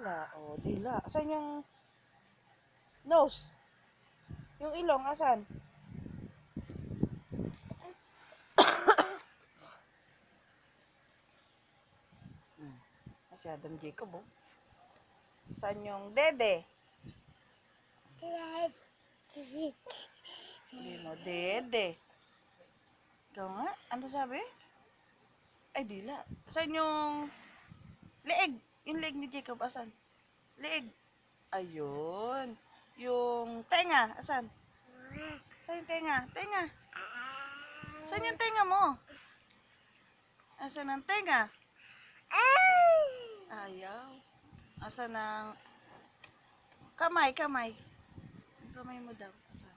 Dila. O, dila. Asan yung nose? Yung ilong, asan? Si Adam Jacob, oh. Saan yung dede? Hindi mo, dede. Ikaw nga? Ano sabi? Ay, dila. Saan yung leeg? Yung leeg ni Jacob, asan? Leeg. Ayun. Yung tenga, asan? Saan yung tenga? Tenga. Saan yung tenga mo? Asan ang tenga? Ayaw. Asan ang kamay, kamay? Yung kamay mo daw. Asan?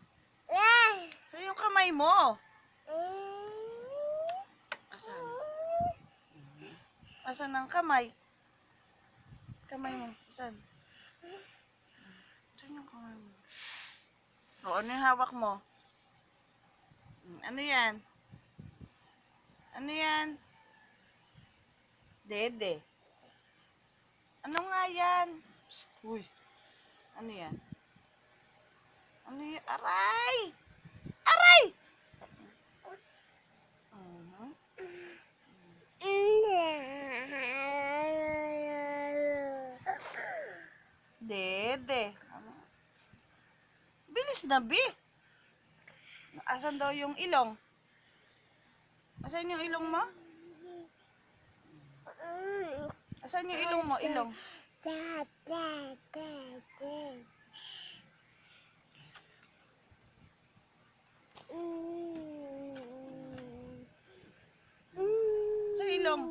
Saan yung kamay mo? Asan? Asan ang kamay? Kamay mo. Asan? Saan yung kamay mo? O, ano yung hawak mo? Ano yan? Ano yan? Dede. Ano nga yan? Psst, uy. Ano yan? Ano yan? Aray! Aray! Dede. Ano? Bilis na, Bi. Asan daw yung ilong? Asan yung ilong mo? Asan yung ilong mo? Ilong. Saan ilong?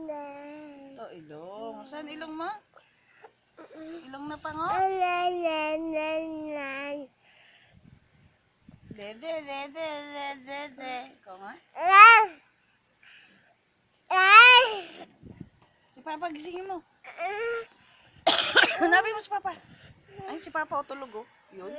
Ito, ilong. Saan ilong mo? Ilong na pango? Dede, dede, dede, dede. Ikaw nga? Si Papa, gisingin mo. Hanapin mo si Papa. Ay, si Papa o tulog, oh. Yun.